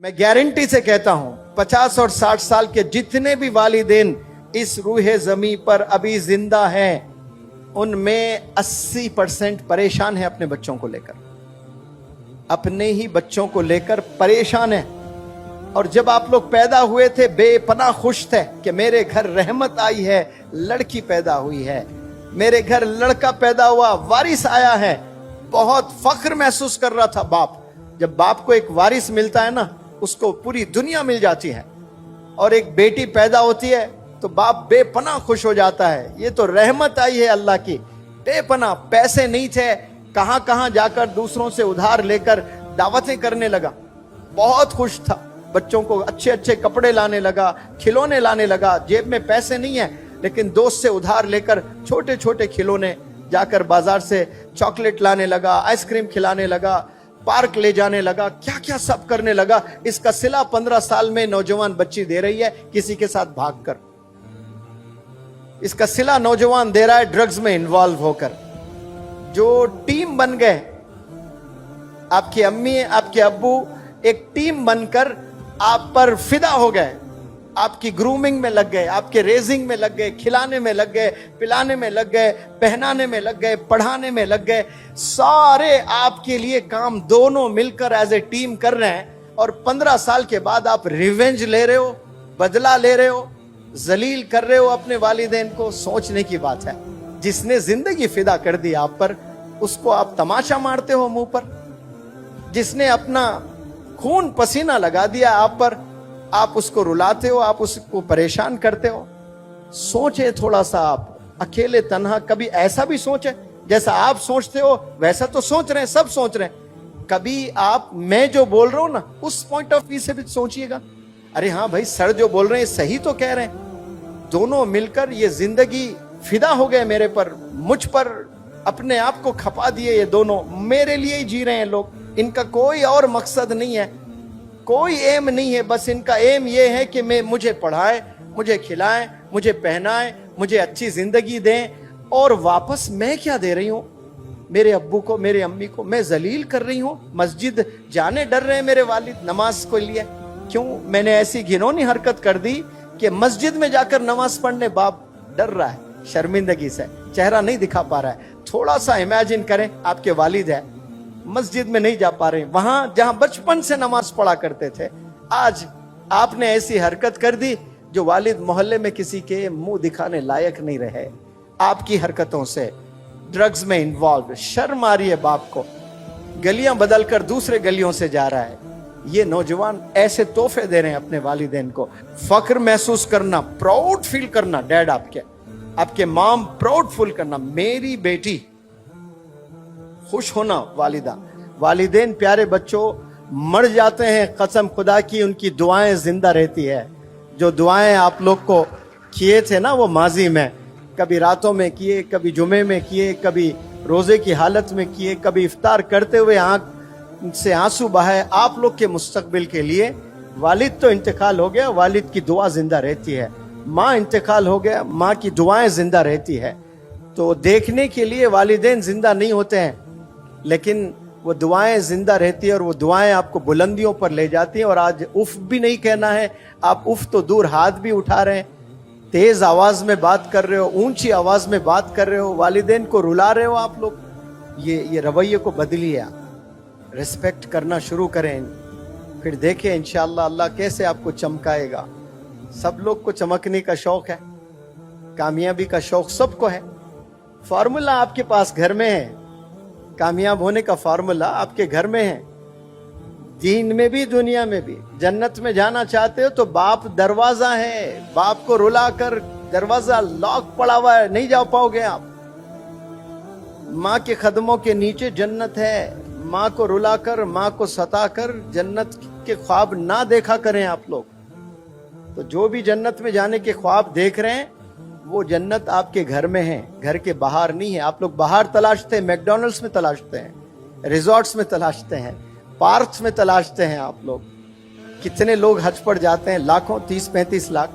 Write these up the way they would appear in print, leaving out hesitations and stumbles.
मैं गारंटी से कहता हूं 50 और 60 साल के जितने भी वालिदैन इस रूहे जमी पर अभी जिंदा हैं, उनमें 80% परेशान है अपने बच्चों को लेकर, अपने ही बच्चों को लेकर परेशान है। और जब आप लोग पैदा हुए थे बेपनाह खुश थे कि मेरे घर रहमत आई है, लड़की पैदा हुई है, मेरे घर लड़का पैदा हुआ, वारिस आया है। बहुत फख्र महसूस कर रहा था बाप। जब बाप को एक वारिस मिलता है ना, उसको पूरी दुनिया मिल जाती है। और एक बेटी पैदा होती है तो बाप बेपनाह खुश हो जाता है, ये तो रहमत आई है अल्लाह की। बेपनाह पैसे नहीं थे, कहां कहां जाकर दूसरों से उधार लेकर दावतें करने लगा। बहुत खुश था, बच्चों को अच्छे अच्छे कपड़े लाने लगा, खिलौने लाने लगा। जेब में पैसे नहीं है, लेकिन दोस्त से उधार लेकर छोटे छोटे खिलौने, जाकर बाजार से चॉकलेट लाने लगा, आइसक्रीम खिलाने लगा, पार्क ले जाने लगा, क्या क्या सब करने लगा। इसका सिला 15 साल में नौजवान बच्ची दे रही है किसी के साथ भागकर। इसका सिला नौजवान दे रहा है ड्रग्स में इन्वॉल्व होकर। जो टीम बन गए, आपकी अम्मी आपके अब्बू एक टीम बनकर आप पर फिदा हो गए, आपकी ग्रूमिंग में लग गए, आपके रेजिंग में लग गए, खिलाने में लग गए, पिलाने में लग गए, पहनाने में लग गए, पढ़ाने में लग गए। सारे आपके लिए काम दोनों मिलकर एज ए टीम कर रहे हैं। और 15 साल के बाद आप रिवेंज ले रहे हो, बदला ले रहे हो, जलील कर रहे हो अपने वालिदैन को। सोचने की बात है, जिसने जिंदगी फिदा कर दी आप पर, उसको आप तमाशा मारते हो मुंह पर। जिसने अपना खून पसीना लगा दिया आप पर, आप उसको रुलाते हो, आप उसको परेशान करते हो। सोचे थोड़ा सा आप, अकेले तन्हा कभी ऐसा भी सोचे, जैसा आप सोचते हो वैसा तो सोच रहे हैं, सब सोच रहे हैं। कभी आप मैं जो बोल रहा हूं ना, उस पॉइंट ऑफ व्यू से भी सोचिएगा। अरे हाँ भाई, सर जो बोल रहे हैं सही तो कह रहे हैं। दोनों मिलकर ये जिंदगी फिदा हो गए मेरे पर, मुझ पर अपने आप को खपा दिए। ये दोनों मेरे लिए ही जी रहे हैं लोग। इनका कोई और मकसद नहीं है, कोई एम नहीं है। बस इनका एम ये है कि मुझे पढ़ाएं, मुझे खिलाएं, मुझे पहनाएं, मुझे अच्छी जिंदगी दें। और वापस मैं क्या दे रही हूं मेरे अब्बू को, मेरे अम्मी को? मैं जलील कर रही हूं। मस्जिद जाने डर रहे हैं मेरे वालिद नमाज को लिए। क्यों? मैंने ऐसी घिनौनी हरकत कर दी कि मस्जिद में जाकर नमाज पढ़ने बाप डर रहा है, शर्मिंदगी से चेहरा नहीं दिखा पा रहा है। थोड़ा सा इमेजिन करें, आपके वालिद है, मस्जिद में नहीं जा पा रहे, वहां जहां बचपन से नमाज पढ़ा करते थे। आज आपने ऐसी हरकत कर दी जो वालिद मोहल्ले में किसी के मुंह दिखाने लायक नहीं रहे। आपकी हरकतों से ड्रग्स में इन्वॉल्व, शर्म आ रही है बाप को। गलियां बदलकर दूसरे गलियों से जा रहा है। ये नौजवान ऐसे तोहफे दे रहे हैं अपने वालिदैन को। फख्र महसूस करना, प्राउड फील करना, डैड आपके मॉम प्राउड फील करना, मेरी बेटी। खुश होना वालिदा, वालिदैन प्यारे बच्चों मर जाते हैं, कसम खुदा की उनकी दुआएं जिंदा रहती है। जो दुआएं आप लोग को किए थे ना वो माजी में, कभी रातों में किए, कभी जुमे में किए, कभी रोजे की हालत में किए, कभी इफ्तार करते हुए आंख से आंसू बहाए आप लोग के मुस्तकबिल के लिए। वालिद तो इंतकाल हो गया, वालिद की दुआ जिंदा रहती है। माँ इंतकाल हो गया, माँ की दुआएं जिंदा रहती है। तो देखने के लिए वालिदैन जिंदा नहीं होते हैं, लेकिन वो दुआएं जिंदा रहती है और वो दुआएं आपको बुलंदियों पर ले जाती हैं। और आज उफ भी नहीं कहना है, आप उफ तो दूर हाथ भी उठा रहे हैं, तेज आवाज में बात कर रहे हो, ऊंची आवाज में बात कर रहे हो, वालिदैन को रुला रहे हो आप लोग। ये रवैये को बदलिए, आप रिस्पेक्ट करना शुरू करें। फिर देखें इंशाअल्लाह अल्लाह कैसे आपको चमकाएगा। सब लोग को चमकने का शौक है, कामयाबी का शौक सबको है। फॉर्मूला आपके पास घर में है, कामयाब होने का फार्मूला आपके घर में है। दीन में भी दुनिया में भी। जन्नत में जाना चाहते हो तो बाप दरवाजा है, बाप को रुला कर दरवाजा लॉक पड़ा हुआ है, नहीं जा पाओगे आप। माँ के कदमों के नीचे जन्नत है। माँ को रुलाकर, माँ को सताकर जन्नत के ख्वाब ना देखा करें आप लोग। तो जो भी जन्नत में जाने के ख्वाब देख रहे हैं, वो जन्नत आपके घर में है, घर के बाहर नहीं है। आप लोग बाहर तलाशते हैं, मैकडॉनल्ड्स में तलाशते हैं, रिजॉर्ट्स में तलाशते हैं, पार्क्स में तलाशते हैं आप लोग। कितने लोग हज पर जाते हैं, लाखों, 30-35 लाख।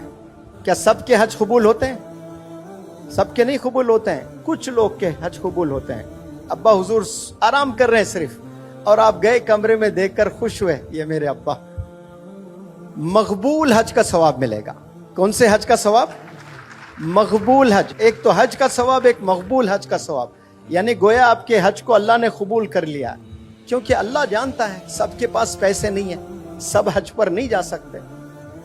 क्या सबके हज कबूल होते हैं? सबके नहीं कबूल होते हैं, कुछ लोग के हज कबूल होते हैं। अब्बा हुजूर आराम कर रहे हैं सिर्फ, और आप गए कमरे में देखकर खुश हुए, ये मेरे अब्बा मकबूल हज का सवाब मिलेगा। कौन से हज का सवाब? मकबूल हज। एक तो हज का सवाब, एक मकबूल हज का सवाब। यानी गोया आपके हज को अल्लाह ने कबूल कर लिया, क्योंकि अल्लाह जानता है सबके पास पैसे नहीं है, सब हज पर नहीं जा सकते।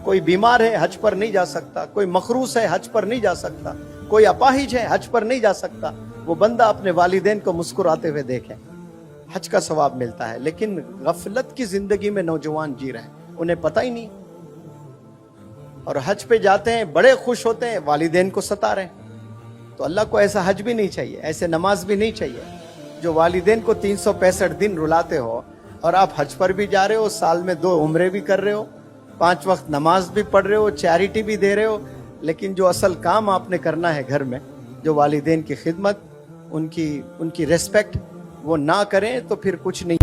कोई बीमार है, हज पर नहीं जा सकता। कोई मखरूस है, हज पर नहीं जा सकता। कोई अपाहिज है, हज पर नहीं जा सकता। वो बंदा अपने वालिदैन को मुस्कुराते हुए देखे, हज का सवाब मिलता है। लेकिन गफलत की जिंदगी में नौजवान जी रहे हैं, उन्हें पता ही नहीं, और हज पे जाते हैं, बड़े खुश होते हैं, वालिदैन को सता रहे हैं। तो अल्लाह को ऐसा हज भी नहीं चाहिए, ऐसे नमाज भी नहीं चाहिए जो वालिदैन को 365 दिन रुलाते हो, और आप हज पर भी जा रहे हो, साल में 2 उम्रे भी कर रहे हो, 5 वक्त नमाज भी पढ़ रहे हो, चैरिटी भी दे रहे हो, लेकिन जो असल काम आपने करना है घर में, जो वालिदैन की खिदमत, उनकी रिस्पेक्ट, वो ना करें तो फिर कुछ नहीं।